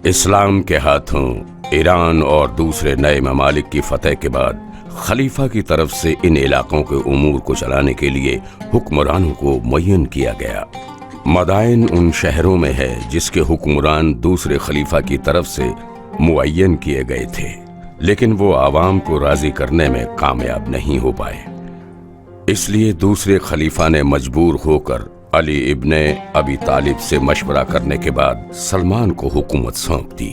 اسلام کے ہاتھوں ایران اور دوسرے نئے ممالک کی فتح کے بعد خلیفہ کی طرف سے ان علاقوں کے امور کو چلانے کے لیے حکمرانوں کو معین کیا گیا۔ مدائن ان شہروں میں ہے جس کے حکمران دوسرے خلیفہ کی طرف سے معین کیے گئے تھے، لیکن وہ عوام کو راضی کرنے میں کامیاب نہیں ہو پائے۔ اس لیے دوسرے خلیفہ نے مجبور ہو کر علی ابن ابی طالب سے مشورہ کرنے کے بعد سلمان کو حکومت سونپ دی۔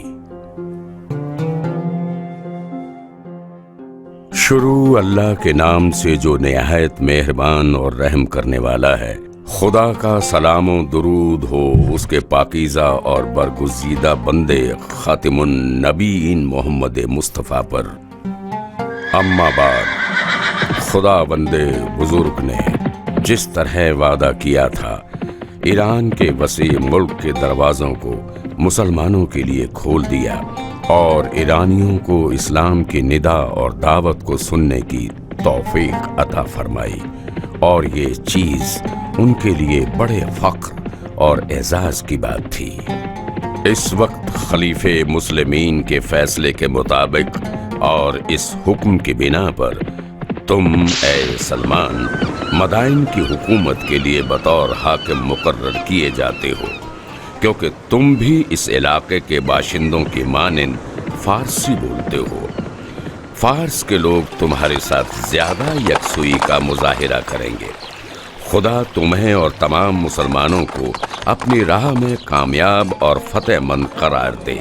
شروع اللہ کے نام سے جو نہایت مہربان اور رحم کرنے والا ہے۔ خدا کا سلام و درود ہو اس کے پاکیزہ اور برگزیدہ بندے خاتم النبیین محمد مصطفیٰ پر۔ اما بعد، خدا بندے بزرگ نے جس طرح وعدہ کیا تھا ایران کے وسیع ملک کے دروازوں کو مسلمانوں کے لیے کھول دیا اور ایرانیوں کو اسلام کی ندا اور دعوت کو سننے کی توفیق عطا فرمائی، اور یہ چیز ان کے لیے بڑے فخر اور اعزاز کی بات تھی۔ اس وقت خلیفہ مسلمین کے فیصلے کے مطابق اور اس حکم کی بنا پر تم اے سلمان مدائن کی حکومت کے لیے بطور حاکم مقرر کیے جاتے ہو، کیونکہ تم بھی اس علاقے کے باشندوں کی مانند فارسی بولتے ہو۔ فارس کے لوگ تمہارے ساتھ زیادہ یکسوئی کا مظاہرہ کریں گے۔ خدا تمہیں اور تمام مسلمانوں کو اپنی راہ میں کامیاب اور فتح مند قرار دے۔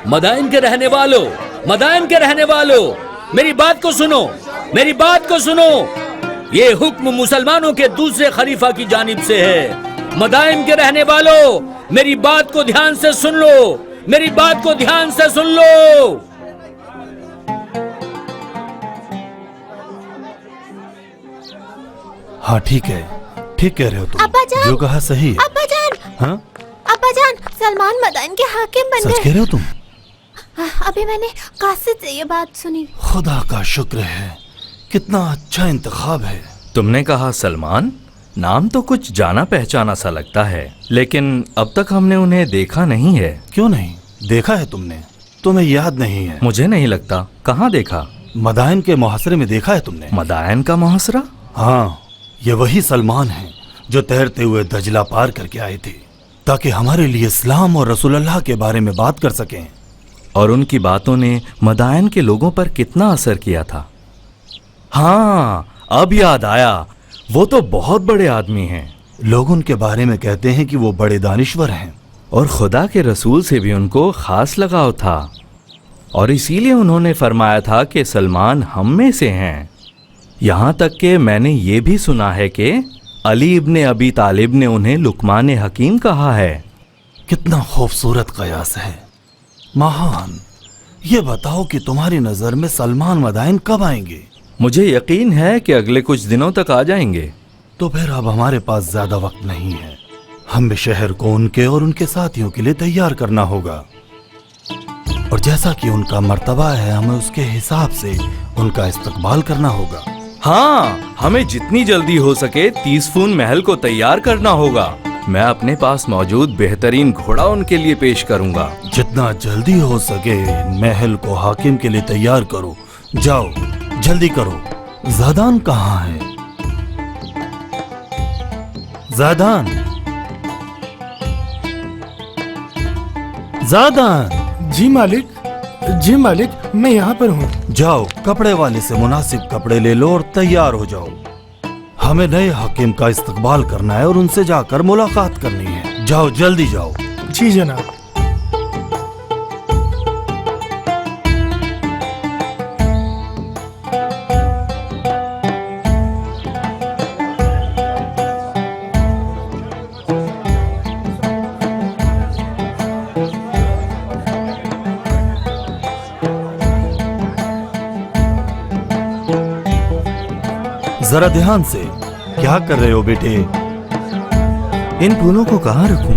مدائن کے رہنے والوں، مدائن کے رہنے والوں، میری بات کو سنو، میری بات کو سنو۔ یہ حکم مسلمانوں کے دوسرے خلیفہ کی جانب سے ہے۔ مدائن کے رہنے والوں، میری بات کو دھیان سے سن لو، میری بات کو دھیان سے سن لو۔ ہاں ٹھیک ہے، ٹھیک کہہ رہے ہو تم، ابا جان، جو کہا صحیح ہے۔ ابا جان، ہاں ابا جان، سلمان مدائن کے حاکم بن سچ گئے۔ کہہ رہے ہو تم؟ ابھی میں نے قاصد سے یہ بات سنی۔ خدا کا شکر ہے، کتنا اچھا انتخاب ہے۔ تم نے کہا سلمان، نام تو کچھ جانا پہچانا سا لگتا ہے، لیکن اب تک ہم نے انہیں دیکھا نہیں ہے۔ کیوں نہیں دیکھا ہے تم نے؟ تمہیں یاد نہیں ہے؟ مجھے نہیں لگتا، کہاں دیکھا؟ مدائن کے محاصرے میں دیکھا ہے تم نے؟ مدائن کا محاصرہ؟ ہاں، یہ وہی سلمان ہیں جو تیرتے ہوئے دجلہ پار کر کے آئے تھے تاکہ ہمارے لیے اسلام اور رسول اللہ کے بارے میں بات کر سکیں۔ اور ان کی باتوں نے مدائن کے لوگوں پر کتنا اثر کیا تھا۔ ہاں، اب یاد آیا، وہ تو بہت بڑے آدمی ہیں۔ لوگ ان کے بارے میں کہتے ہیں کہ وہ بڑے دانشور ہیں، اور خدا کے رسول سے بھی ان کو خاص لگاؤ تھا، اور اسی لیے انہوں نے فرمایا تھا کہ سلمان ہم میں سے ہیں۔ یہاں تک کہ میں نے یہ بھی سنا ہے کہ علی ابن ابی طالب نے انہیں لقمان حکیم کہا ہے۔ کتنا خوبصورت قیاس ہے۔ مہان، یہ بتاؤ کہ تمہاری نظر میں سلمان مدائن کب آئیں گے؟ مجھے یقین ہے کہ اگلے کچھ دنوں تک آ جائیں گے۔ تو پھر اب ہمارے پاس زیادہ وقت نہیں ہے، ہمیں شہر کو ان کے اور ان کے ساتھیوں کے لیے تیار کرنا ہوگا، اور جیسا کہ ان کا مرتبہ ہے ہمیں اس کے حساب سے ان کا استقبال کرنا ہوگا۔ ہاں، ہمیں جتنی جلدی ہو سکے 30 فون محل کو تیار کرنا ہوگا۔ میں اپنے پاس موجود بہترین گھوڑا ان کے لیے پیش کروں گا۔ جتنا جلدی ہو سکے محل کو حاکم کے لیے تیار کرو۔ جاؤ، جلدی کرو۔ زادان کہاں ہے؟ زادان، زادان۔ جی مالک، جی مالک، میں یہاں پر ہوں۔ جاؤ، کپڑے والے سے مناسب کپڑے لے لو اور تیار ہو جاؤ۔ ہمیں نئے حاکم کا استقبال کرنا ہے اور ان سے جا کر ملاقات کرنی ہے۔ جاؤ، جلدی جاؤ۔ جی جناب۔ जरा ध्यान से, क्या कर रहे हो बेटे? इन फूलों को कहाँ रखूं?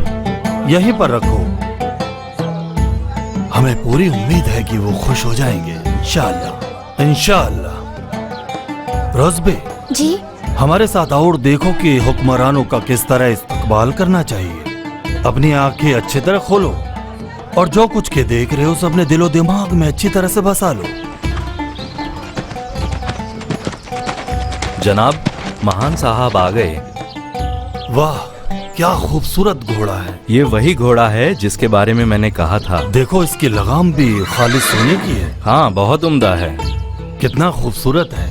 यहीं पर रखो। हमें पूरी उम्मीद है कि वो खुश हो जाएंगे, इंशाअल्लाह इंशाअल्लाह। रोज़बे, जी हमारे साथ और देखो कि हुक्मरानों का किस तरह इस्तकबाल करना चाहिए। अपनी आंखें अच्छी तरह खोलो और जो कुछ के देख रहे हो उसे अपने दिलो दिमाग में अच्छी तरह से बसा लो। जनाब, महान साहब आ गए। वाह, क्या खूबसूरत घोड़ा है। ये वही घोड़ा है जिसके बारे में मैंने कहा था। देखो, इसकी लगाम भी खालिस सोने की है। हाँ, बहुत उम्दा है। कितना खूबसूरत है।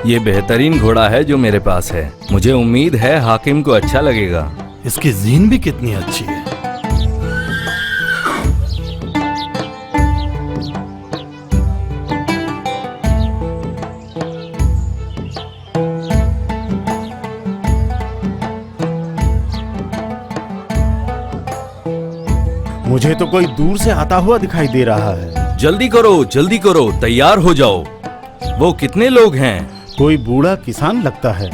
ये बेहतरीन घोड़ा है जो मेरे पास है। मुझे उम्मीद है हाकिम को अच्छा लगेगा। इसकी जीन भी कितनी अच्छी है। मुझे तो कोई दूर से आता हुआ दिखाई दे रहा है। जल्दी करो, तैयार हो जाओ। वो कितने लोग हैं? कोई बूढ़ा किसान लगता है।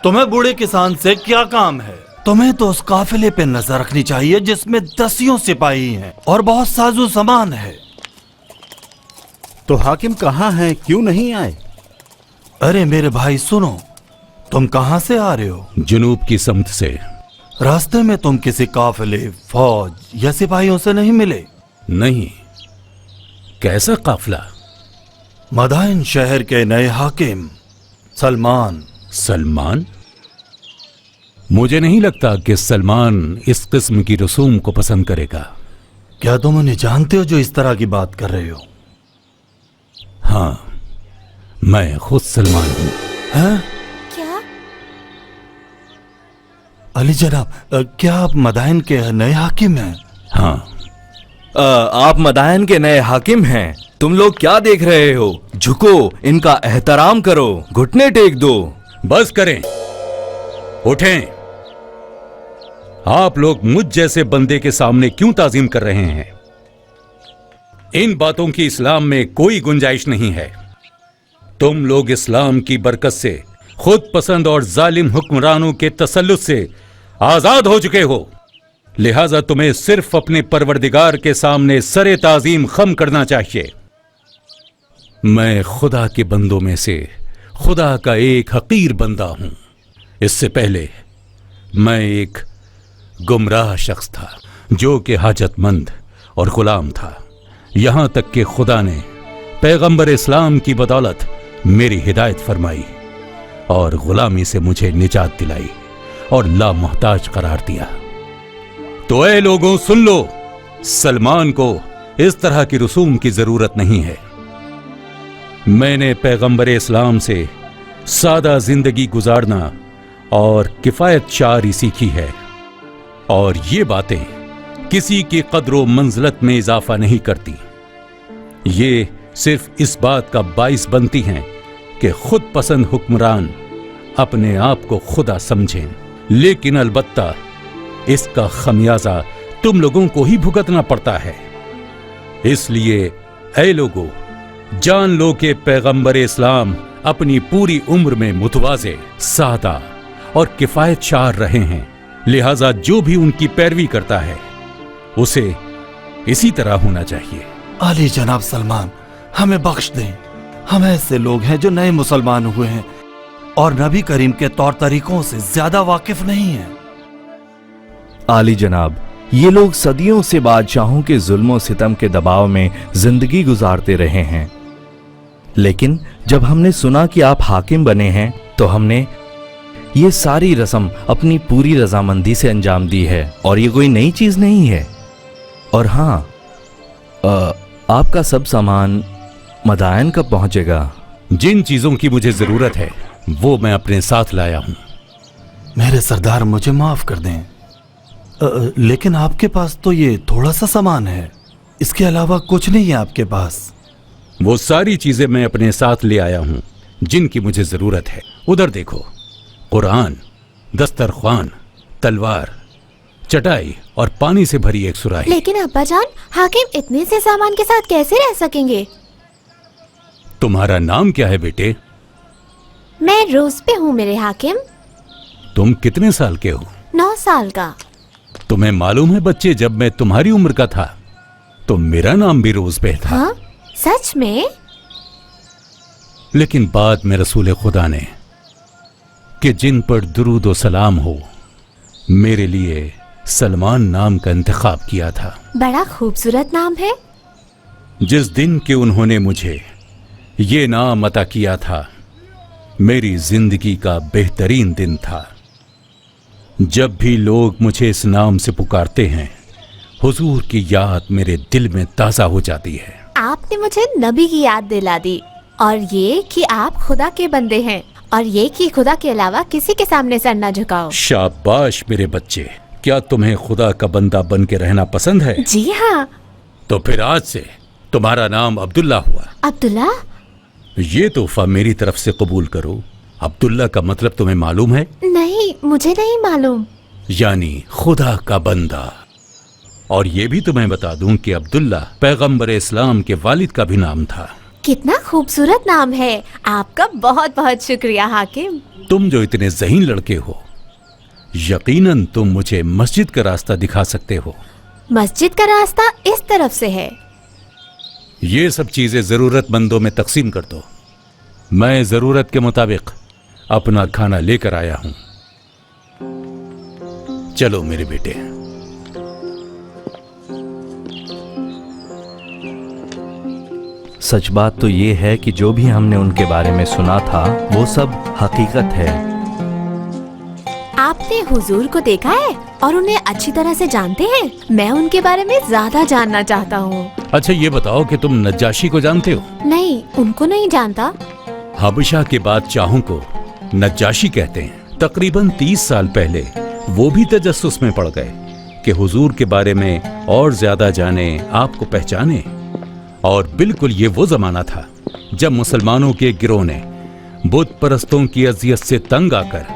तुम्हें बूढ़े किसान से क्या काम है? तुम्हें तो उस काफिले पे नजर रखनी चाहिए जिसमें 10 सिपाही हैं और बहुत साजो सामान है। तो हाकिम कहाँ हैं? क्यों नहीं आए? अरे मेरे भाई सुनो, तुम कहाँ से आ रहे हो? जुनूब की समत से। रास्ते में तुम किसी काफिले, फौज या सिपाहियों से नहीं मिले? नहीं। कैसा काफिला? मदाइन शहर के नए हाकिम सलमान। सलमान? मुझे नहीं लगता कि सलमान इस किस्म की रसूम को पसंद करेगा। क्या तुम उन्हें जानते हो जो इस तरह की बात कर रहे हो? हाँ, मैं खुद सलमान हूँ। हैं? क्या? अली जनाब, क्या आप मदाइन के नए हाकिम हैं? हाँ। आप मदायन के नए हाकिम हैं। तुम लोग क्या देख रहे हो? झुको, इनका एहतराम करो, घुटने टेक दो। बस करें, उठें। आप लोग मुझ जैसे बंदे के सामने क्यों ताजीम कर रहे हैं? इन बातों की इस्लाम में कोई गुंजाइश नहीं है। तुम लोग इस्लाम की बरकत से, खुद पसंद और जालिम हुक्मरानों के तसल्लुत से आजाद हो चुके हो। लिहाजा तुम्हें सिर्फ अपने परवरदिगार के सामने सरे ताजीम खम करना चाहिए। मैं खुदा के बंदों में से खुदा का एक हकीर बंदा हूं। इससे पहले मैं एक गुमराह शख्स था जो कि हाजतमंद और गुलाम था। यहां तक कि खुदा ने पैगंबर इस्लाम की बदौलत मेरी हिदायत फरमाई और गुलामी से मुझे निजात दिलाई और लामोहताज करार दिया। तो ऐ लोगों, सुन लो, सलमान को इस तरह की रसूम की जरूरत नहीं है। मैंने पैगंबर इस्लाम से सादा जिंदगी गुजारना और किफायत शारी सीखी है, और ये बातें किसी की कद्र मंजिलत में इजाफा नहीं करती। ये सिर्फ इस बात का बाइस बनती हैं कि खुद पसंद हुक्मरान अपने आप को खुदा समझें, लेकिन अलबत्ता इसका खमियाजा तुम लोगों को ही भुगतना पड़ता है। इसलिए ऐ लोगों, जान लो कि पैगंबर इस्लाम अपनी पूरी उम्र में मुतवाज़े, सादा और किफायत शार रहे हैं। लिहाजा जो भी उनकी पैरवी करता है उसे इसी तरह होना चाहिए। अली जनाब सलमान, हमें बख्श दें। हम ऐसे लोग हैं जो नए मुसलमान हुए हैं और नबी करीम के तौर तरीकों से ज्यादा वाकिफ नहीं हैं। आली जनाब, ये लोग सदियों से बादशाहों के जुल्म सितम के दबाव में जिंदगी गुजारते रहे हैं, लेकिन जब हमने सुना कि आप हाकिम बने हैं तो हमने ये सारी रस्म अपनी पूरी रजामंदी से अंजाम दी है, और ये कोई नई चीज नहीं है। और हाँ, आपका सब सामान मदायन कब पहुंचेगा? जिन चीजों की मुझे जरूरत है वो मैं अपने साथ लाया हूं। मेरे सरदार, मुझे माफ कर दें, लेकिन आपके पास तो ये थोड़ा सा सामान है, इसके अलावा कुछ नहीं है आपके पास। वो सारी चीजें मैं अपने साथ ले आया हूं जिनकी मुझे जरूरत है। उधर देखो, कुरान, दस्तरख्वान, तलवार, चटाई और पानी से भरी एक सुराही। लेकिन अब्बा जान, हाकिम इतने से सामान के साथ कैसे रह सकेंगे? तुम्हारा नाम क्या है बेटे? मैं रोज पे हूँ मेरे हाकिम। तुम कितने साल के हो? 9 साल का। तुम्हें मालूम है बच्चे, जब मैं तुम्हारी उम्र का था तो मेरा नाम भी रोज पे था। हाँ सच में? लेकिन बाद में रसूल खुदा ने कि जिन पर दुरूद व सलाम हो, मेरे लिए सलमान नाम का इंतखाब किया था। बड़ा खूबसूरत नाम है। जिस दिन के उन्होंने मुझे ये नाम अता किया था, मेरी जिंदगी का बेहतरीन दिन था। जब भी लोग मुझे इस नाम से पुकारते हैं, हुजूर की याद मेरे दिल में ताजा हो जाती है। आपने मुझे नबी की याद दिला दी, और ये कि आप खुदा के बंदे हैं, और ये कि खुदा के अलावा किसी के सामने सर न झुकाओ। शाबाश मेरे बच्चे, क्या तुम्हें खुदा का बंदा बन के रहना पसंद है? जी हाँ। तो फिर आज से तुम्हारा नाम अब्दुल्ला हुआ। अब्दुल्ला? ये तोहफा मेरी तरफ से कबूल करो। अब्दुल्ला का मतलब तुम्हें मालूम है? नहीं, मुझे नहीं मालूम। यानी खुदा का बंदा। और ये भी तुम्हें बता दूं कि अब्दुल्ला पैगंबर इस्लाम के वालिद का भी नाम था। कितना खूबसूरत नाम है। आपका बहुत बहुत शुक्रिया हाकिम। तुम जो इतने ज़हीन लड़के हो, यकीनन तुम मुझे मस्जिद का रास्ता दिखा सकते हो। मस्जिद का रास्ता इस तरफ से है। ये सब चीजें जरूरतमंदों में तकसीम कर दो। मैं जरूरत के मुताबिक अपना खाना लेकर आया हूं। चलो मेरे बेटे। सच बात तो ये है कि जो भी हमने उनके बारे में सुना था वो सब हकीकत है। आपने हुजूर को देखा है और उन्हें अच्छी तरह से जानते हैं? मैं उनके बारे में ज्यादा जानना चाहता हूँ। अच्छा ये बताओ कि तुम नज्जाशी को जानते हो? नहीं, उनको नहीं जानता। हबशा के बादशाहों को नज्जाशी कहते हैं। तकरीबन 30 साल पहले वो भी तजस्सुस में पड़ गए कि हुजूर के बारे में और ज्यादा जाने, आपको पहचाने। और बिल्कुल ये वो जमाना था जब मुसलमानों के गिरोह ने बुत परस्तों की अजियत से तंग आकर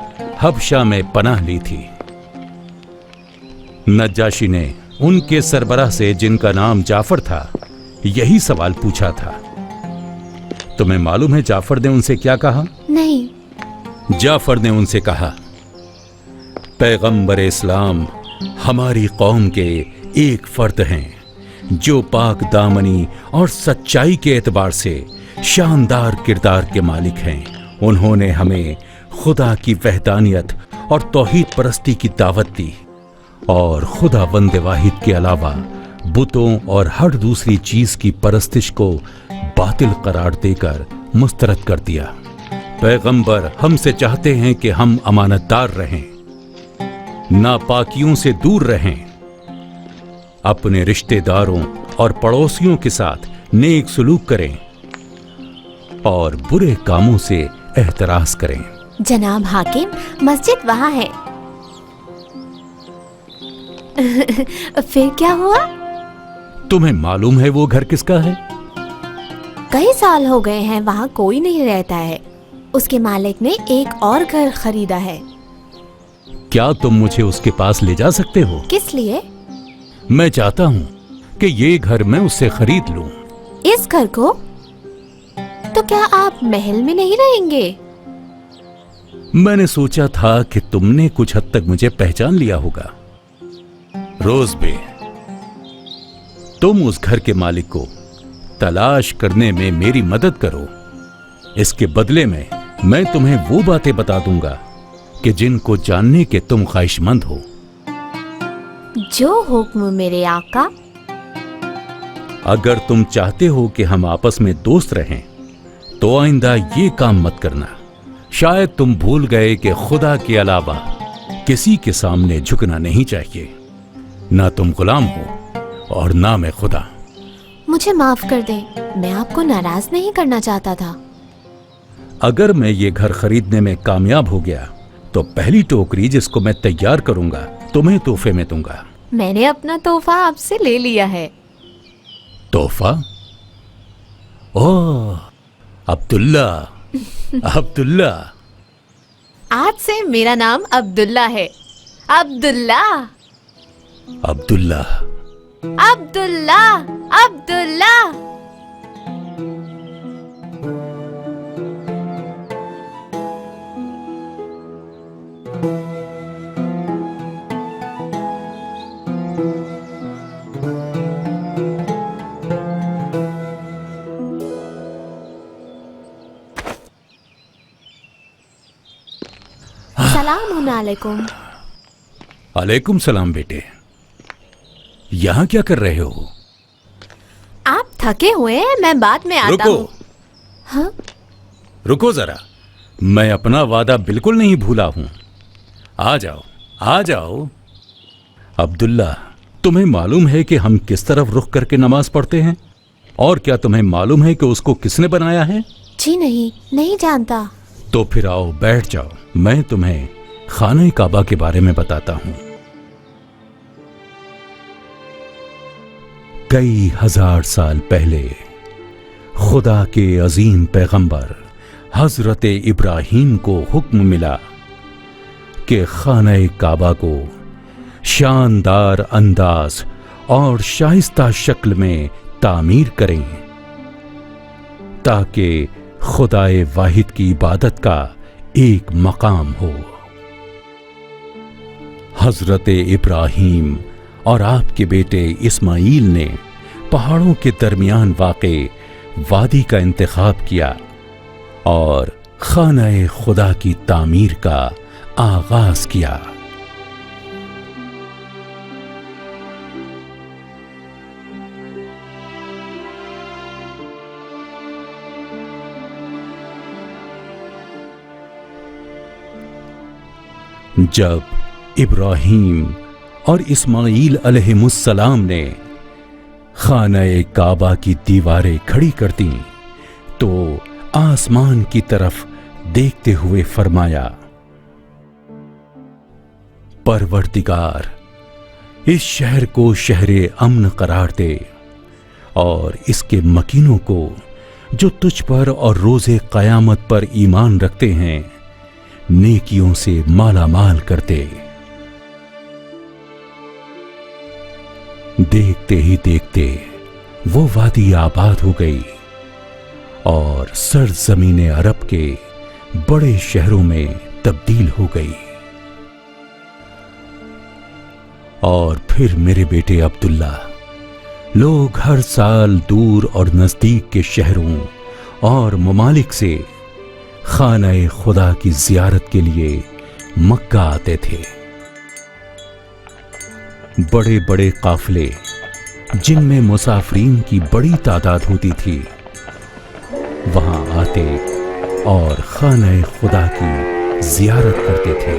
हबशा में पनाह ली थी। नज्जाशी ने उनके सरबराह से, जिनका नाम जाफर था, यही सवाल पूछा था। तुम्हें मालूम है जाफर ने उनसे क्या कहा? नहीं। जाफर ने उनसे कहा, पैगंबर इस्लाम हमारी कौम के एक फर्द हैं जो पाक दामनी और सच्चाई के एतबार से शानदार किरदार के मालिक हैं। उन्होंने हमें खुदा की वहदानियत और तौहीद परस्ती की दावत दी और खुदा वंदे वाहिद के अलावा बुतों और हर दूसरी चीज की परस्तिश को बातिल करार देकर मुस्तरद कर दिया। पैगंबर हमसे चाहते हैं कि हम अमानतदार रहें, नापाकियों से दूर रहें, अपने रिश्तेदारों और पड़ोसियों के साथ नेक सलूक करें और बुरे कामों से एहतराज करें। जनाब हाकिम, मस्जिद वहाँ है। फिर क्या हुआ? तुम्हें मालूम है वो घर किसका है? कई साल हो गए हैं वहाँ कोई नहीं रहता है। उसके मालिक ने एक और घर खरीदा है। क्या तुम मुझे उसके पास ले जा सकते हो? किस लिए? मैं चाहता हूँ कि ये घर मैं उससे खरीद लूं। इस घर को? तो क्या आप महल में नहीं रहेंगे? मैंने सोचा था कि तुमने कुछ हद तक मुझे पहचान लिया होगा। रोज़बे, तुम उस घर के मालिक को तलाश करने में मेरी मदद करो। इसके बदले में मैं तुम्हें वो बातें बता दूंगा कि जिनको जानने के तुम ख्वाहिशमंद हो। जो हुक्म मेरे आका। अगर तुम चाहते हो कि हम आपस में दोस्त रहें तो आइंदा ये काम मत करना। शायद तुम भूल गए कि खुदा के अलावा किसी के सामने झुकना नहीं चाहिए। ना तुम गुलाम हो और ना मैं खुदा। मुझे माफ कर दें, मैं आपको नाराज नहीं करना चाहता था। अगर मैं ये घर खरीदने में कामयाब हो गया तो पहली टोकरी जिसको मैं तैयार करूंगा तुम्हें तोहफे में दूंगा। मैंने अपना तोहफा आपसे ले लिया है। तोहफा? ओह अब्दुल्ला, अब्दुल्ला। आज से मेरा नाम अब्दुल्ला है। अब्दुल्ला, अब्दुल्ला, अब्दुल्ला, अब्दुल्ला। सलाम अलैकुम। अलैकुम सलाम बेटे, यहाँ क्या कर रहे हो? आप थके हुए हैं, मैं बाद में आता रुको। हूँ। हाँ? रुको जरा, मैं अपना वादा बिल्कुल नहीं भूला हूं। आ जाओ, आ जाओ। अब्दुल्ला, तुम्हें मालूम है कि हम किस तरफ रुख करके नमाज पढ़ते हैं? और क्या तुम्हें मालूम है कि उसको किसने बनाया है? जी नहीं, नहीं जानता। तो फिर आओ बैठ जाओ, मैं तुम्हें खाने काबा के बारे में बताता हूं। कई हजार साल पहले खुदा के अजीम पैगंबर हजरत इब्राहीम को हुक्म मिला कि खाने काबा को शानदार अंदाज और शाइस्ता शक्ल में तामीर करें, ताकि खुदाए वाहिद की इबादत का एक मकाम हो। हजरत इब्राहीम और आपके बेटे इस्माइल ने पहाड़ों के दरमियान वाक़े वादी का इंतखाब किया और खाना-ए खुदा की तामीर का आगाज किया। जब इब्राहीम और इस्माइल अलैहिमुस्सलाम ने खाना-ए काबा की दीवारें खड़ी कर दी तो आसमान की तरफ देखते हुए फरमाया, परवरदिगार, इस शहर को शहरे अमन करार दे और इसके मकीनों को जो तुझ पर और रोजे कयामत पर ईमान रखते हैं नेकियों से माला माल कर दे। देखते ही देखते वो वादी आबाद हो गई और सरजमीन अरब के बड़े शहरों में तब्दील हो गई। और फिर मेरे बेटे अब्दुल्ला, लोग हर साल दूर और नजदीक के शहरों और ममालिक से खाना-ए खुदा की जियारत के लिए मक्का आते थे। बड़े बड़े काफिले जिनमें मुसाफरीन की बड़ी तादाद होती थी वहां आते और खाना-ए खुदा की जियारत करते थे।